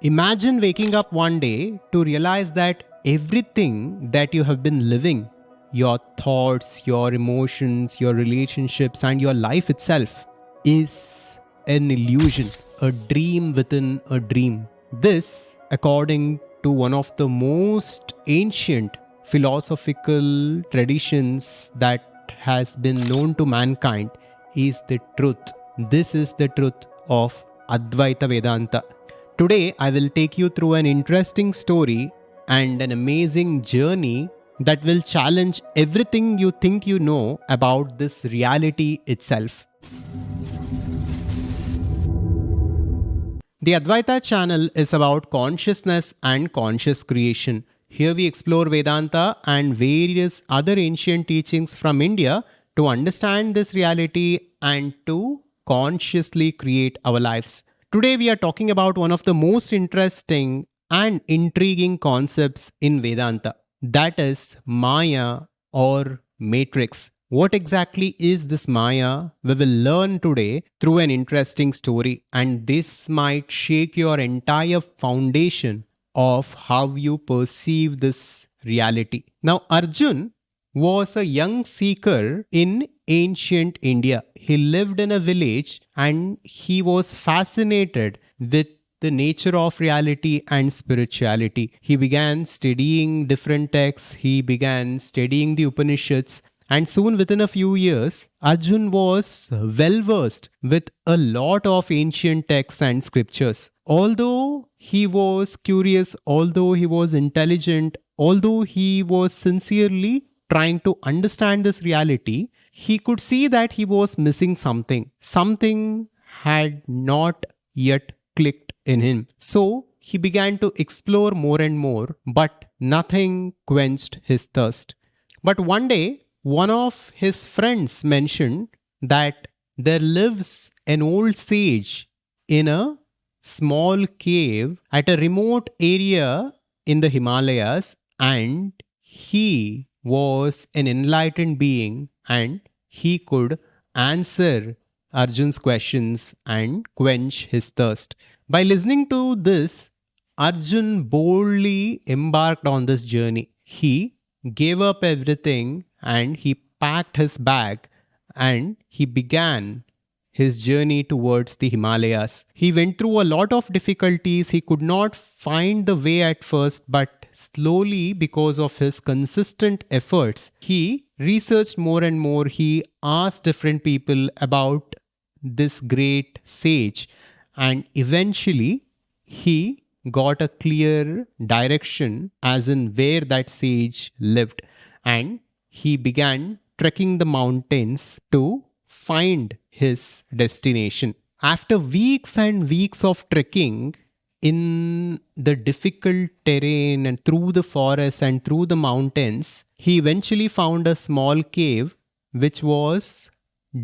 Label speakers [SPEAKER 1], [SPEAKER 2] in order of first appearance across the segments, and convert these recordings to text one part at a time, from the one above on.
[SPEAKER 1] Imagine waking up one day to realize that everything that you have been living, your thoughts, your emotions, your relationships, and your life itself, is an illusion, a dream within a dream. This, according to one of the most ancient philosophical traditions that has been known to mankind, is the truth. This is the truth of Advaita Vedanta. Today, I will take you through an interesting story and an amazing journey that will challenge everything you think you know about this reality itself. The Advaita channel is about consciousness and conscious creation. Here we explore Vedanta and various other ancient teachings from India to understand this reality and to consciously create our lives. Today we are talking about one of the most interesting and intriguing concepts in Vedanta. That is Maya or Matrix. What exactly is this Maya? We will learn today through an interesting story, and this might shake your entire foundation of how you perceive this reality. Now, Arjun was a young seeker in ancient India. He lived in a village and he was fascinated with the nature of reality and spirituality. He began studying different texts, he began studying the Upanishads, and soon within a few years, Arjun was well versed with a lot of ancient texts and scriptures. Although he was curious, although he was intelligent, although he was sincerely trying to understand this reality, he could see that he was missing something. Something had not yet clicked in him. So he began to explore more and more, but nothing quenched his thirst. But one day, one of his friends mentioned that there lives an old sage in a small cave at a remote area in the Himalayas, and he was an enlightened being and he could answer Arjun's questions and quench his thirst. By listening to this, Arjun boldly embarked on this journey. He gave up everything and he packed his bag and he began his journey towards the Himalayas. He went through a lot of difficulties. He could not find the way at first, but slowly, because of his consistent efforts, he researched more and more. He asked different people about this great sage, and eventually he got a clear direction as in where that sage lived, and he began trekking the mountains to find his destination. After weeks and weeks of trekking in the difficult terrain and through the forest and through the mountains, he eventually found a small cave which was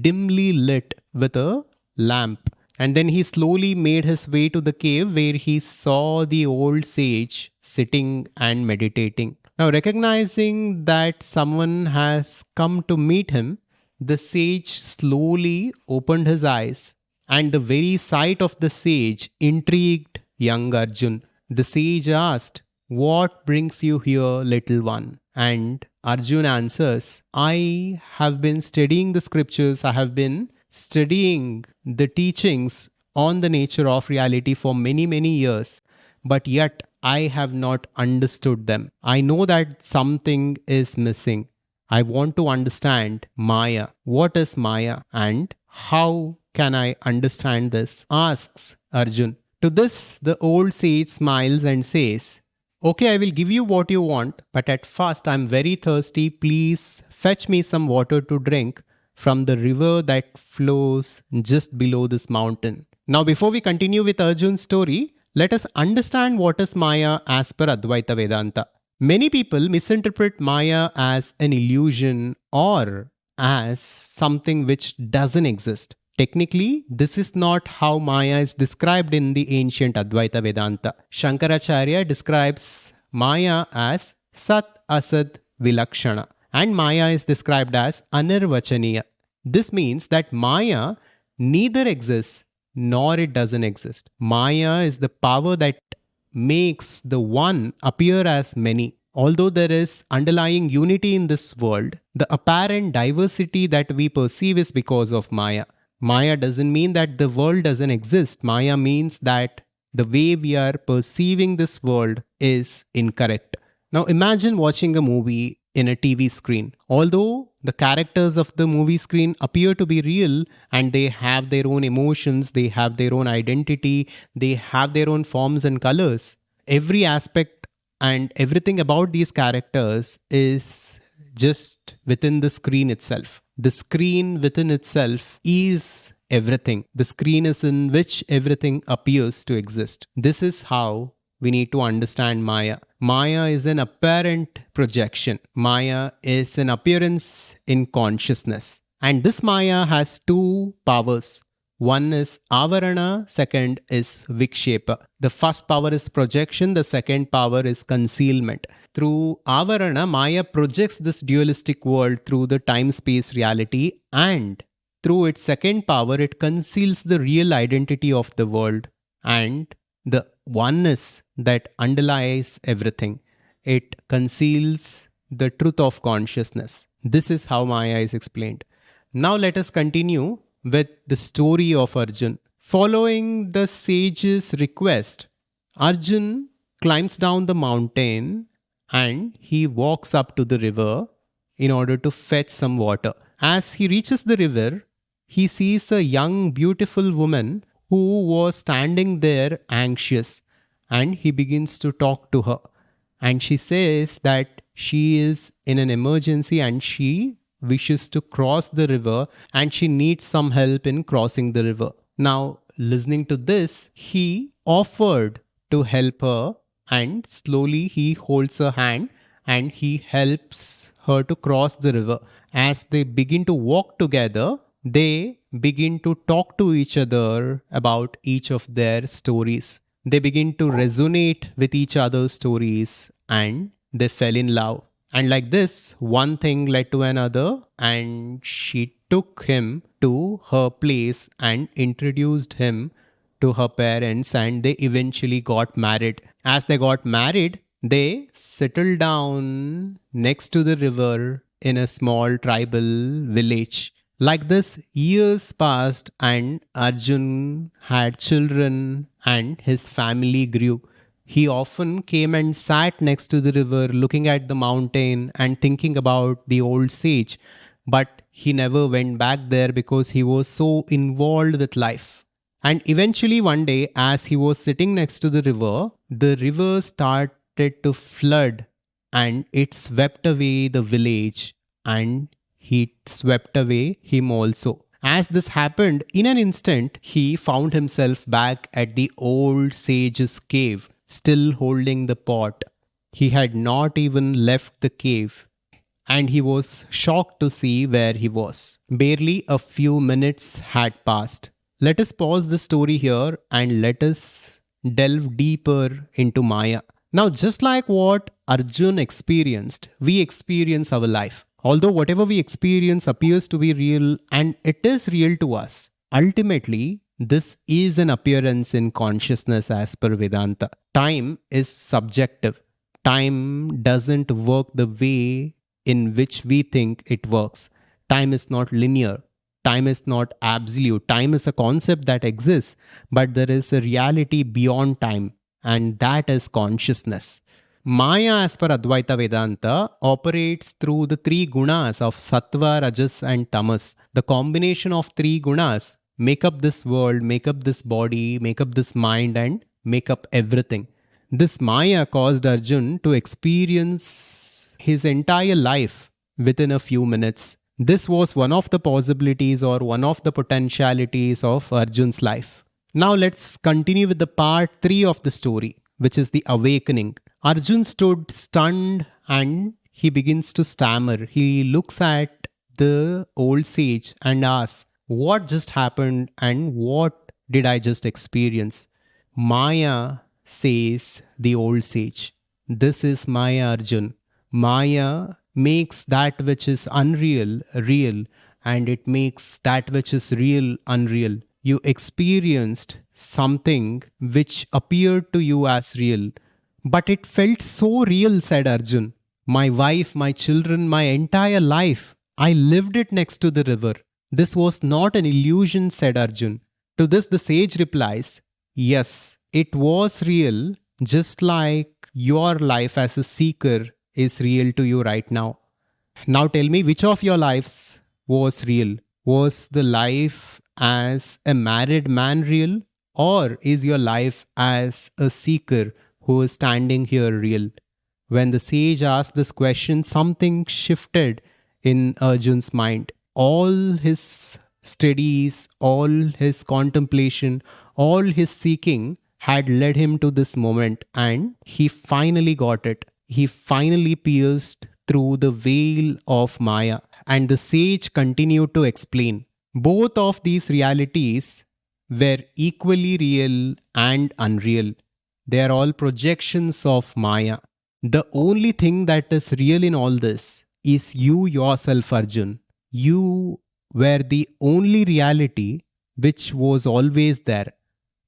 [SPEAKER 1] dimly lit with a lamp. And then he slowly made his way to the cave where he saw the old sage sitting and meditating. Now, recognizing that someone has come to meet him, the sage slowly opened his eyes, and the very sight of the sage intrigued young Arjun. The sage asked, "What brings you here, little one?" And Arjun answers, "I have been studying the scriptures, I have been studying the teachings on the nature of reality for many, many years, but yet I have not understood them. I know that something is missing. I want to understand Maya. What is Maya and how can I understand this?" asks Arjun. To this, the old sage smiles and says, "Okay, I will give you what you want, but at first I'm very thirsty. Please fetch me some water to drink from the river that flows just below this mountain." Now, before we continue with Arjun's story, let us understand what is Maya as per Advaita Vedanta. Many people misinterpret Maya as an illusion or as something which doesn't exist. Technically, this is not how Maya is described in the ancient Advaita Vedanta. Shankaracharya describes Maya as Sat Asad Vilakshana, and Maya is described as Anirvachaniya. This means that Maya neither exists nor it doesn't exist. Maya is the power that makes the one appear as many. Although there is underlying unity in this world, the apparent diversity that we perceive is because of Maya. Maya doesn't mean that the world doesn't exist. Maya means that the way we are perceiving this world is incorrect. Now imagine watching a movie in a TV screen. Although the characters of the movie screen appear to be real and they have their own emotions, they have their own identity, they have their own forms and colors, every aspect and everything about these characters is just within the screen itself. The screen within itself is everything. The screen is in which everything appears to exist. This is how we need to understand Maya. Maya is an apparent projection. Maya is an appearance in consciousness. And this Maya has two powers. One is avarana, second is vikshepa. The first power is projection, the second power is concealment. Through avarana, Maya projects this dualistic world through the time-space reality, and through its second power, it conceals the real identity of the world and the oneness that underlies everything. It conceals the truth of consciousness. This is how Maya is explained. Now let us continue with the story of Arjun. Following the sage's request, Arjun climbs down the mountain and he walks up to the river in order to fetch some water. As he reaches the river, he sees a young, beautiful woman who was standing there anxious, and he begins to talk to her. And she says that she is in an emergency and she wishes to cross the river and she needs some help in crossing the river. Now, listening to this, he offered to help her, and slowly he holds her hand and he helps her to cross the river. As they begin to walk together, they begin to talk to each other about each of their stories. They begin to resonate with each other's stories and they fell in love. And like this, one thing led to another, and she took him to her place and introduced him to her parents, and they eventually got married. As they got married, they settled down next to the river in a small tribal village. Like this, years passed and Arjun had children and his family grew. He often came and sat next to the river looking at the mountain and thinking about the old sage. But he never went back there because he was so involved with life. And eventually one day, as he was sitting next to the river started to flood and it swept away the village and he swept away him also. As this happened, in an instant, he found himself back at the old sage's cave, still holding the pot. He had not even left the cave, and he was shocked to see where he was. Barely a few minutes had passed. Let us pause the story here and let us delve deeper into Maya. Now, just like what Arjun experienced, we experience our life. Although whatever we experience appears to be real, and it is real to us, ultimately, this is an appearance in consciousness as per Vedanta. Time is subjective. Time doesn't work the way in which we think it works. Time is not linear. Time is not absolute. Time is a concept that exists, but there is a reality beyond time, and that is consciousness. Maya, as per Advaita Vedanta, operates through the three gunas of sattva, rajas, and tamas. The combination of three gunas make up this world, make up this body, make up this mind, and make up everything. This Maya caused Arjun to experience his entire life within a few minutes. This was one of the possibilities or one of the potentialities of Arjun's life. Now let's continue with the part 3 of the story, which is the awakening. Arjun stood stunned and he begins to stammer. He looks at the old sage and asks, "What just happened and what did I just experience?" "Maya," says the old sage. "This is Maya, Arjun. Maya makes that which is unreal real, and it makes that which is real unreal. You experienced something which appeared to you as real. But it felt so real, said Arjun. My wife, my children, my entire life. I lived it next to the river. This was not an illusion, said Arjun. To this, the sage replies, yes, it was real, just like your life as a seeker is real to you right now. Now tell me, which of your lives was real? Was the life as a married man real? Or is your life as a seeker who is standing here real? When the sage asked this question, something shifted in Arjun's mind. All his studies, all his contemplation, all his seeking had led him to this moment, and he finally got it. He finally pierced through the veil of Maya. And the sage continued to explain. Both of these realities were equally real and unreal. They are all projections of Maya. The only thing that is real in all this is you yourself, Arjun. You were the only reality which was always there.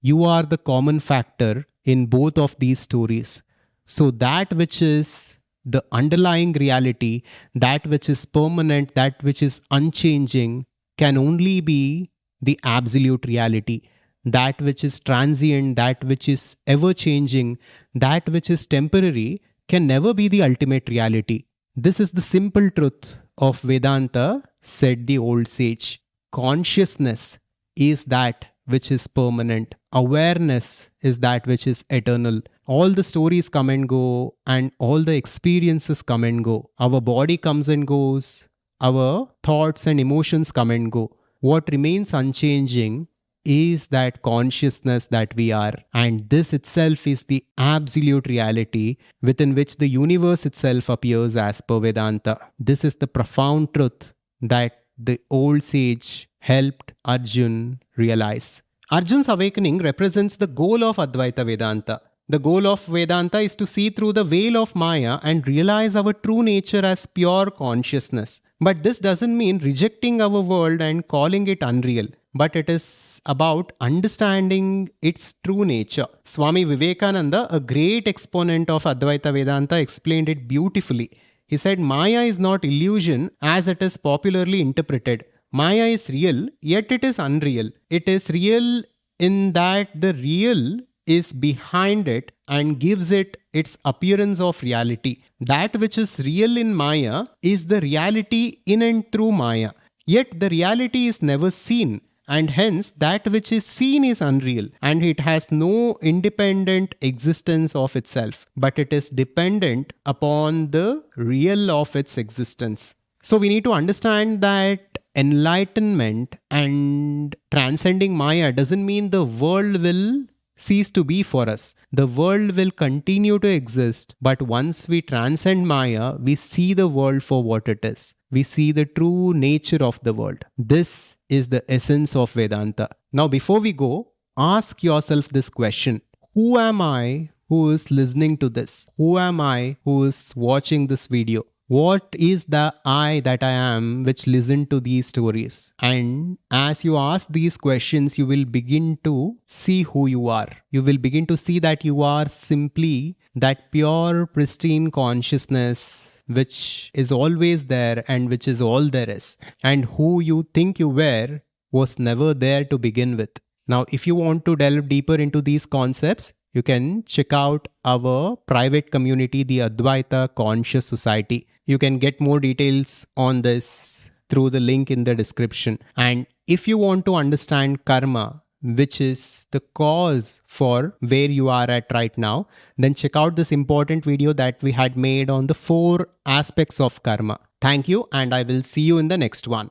[SPEAKER 1] You are the common factor in both of these stories. So that which is the underlying reality, that which is permanent, that which is unchanging, can only be the absolute reality. That which is transient, that which is ever changing, that which is temporary, can never be the ultimate reality. This is the simple truth of Vedanta, said the old sage. Consciousness is that which is permanent. Awareness is that which is eternal. All the stories come and go, and all the experiences come and go. Our body comes and goes. Our thoughts and emotions come and go. What remains unchanging is that consciousness that we are. And this itself is the absolute reality within which the universe itself appears as per Vedanta. This is the profound truth that the old sage helped Arjun realize. Arjun's awakening represents the goal of Advaita Vedanta. The goal of Vedanta is to see through the veil of Maya and realize our true nature as pure consciousness. But this doesn't mean rejecting our world and calling it unreal, but it is about understanding its true nature. Swami Vivekananda, a great exponent of Advaita Vedanta, explained it beautifully. He said, Maya is not illusion as it is popularly interpreted. Maya is real, yet it is unreal. It is real in that the real is behind it and gives it its appearance of reality. That which is real in Maya is the reality in and through Maya. Yet the reality is never seen, and hence that which is seen is unreal, and it has no independent existence of itself, but it is dependent upon the real of its existence. So we need to understand that enlightenment and transcending Maya doesn't mean the world will cease to be for us. The world will continue to exist, but once we transcend Maya, we see the world for what it is. We see the true nature of the world. This is the essence of Vedanta. Now, before we go, ask yourself this question. Who am I who is listening to this? Who am I who is watching this video? What is the I that I am which listen to these stories? And as you ask these questions, you will begin to see who you are. You will begin to see that you are simply that pure, pristine consciousness which is always there and which is all there is. And who you think you were was never there to begin with. Now, if you want to delve deeper into these concepts, you can check out our private community, the Advaita Conscious Society. You can get more details on this through the link in the description. And if you want to understand karma, which is the cause for where you are at right now, then check out this important video that we had made on the 4 aspects of karma. Thank you, and I will see you in the next one.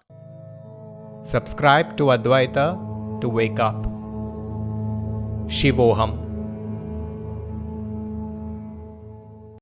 [SPEAKER 1] Subscribe to Advaita to wake up. Shivoham.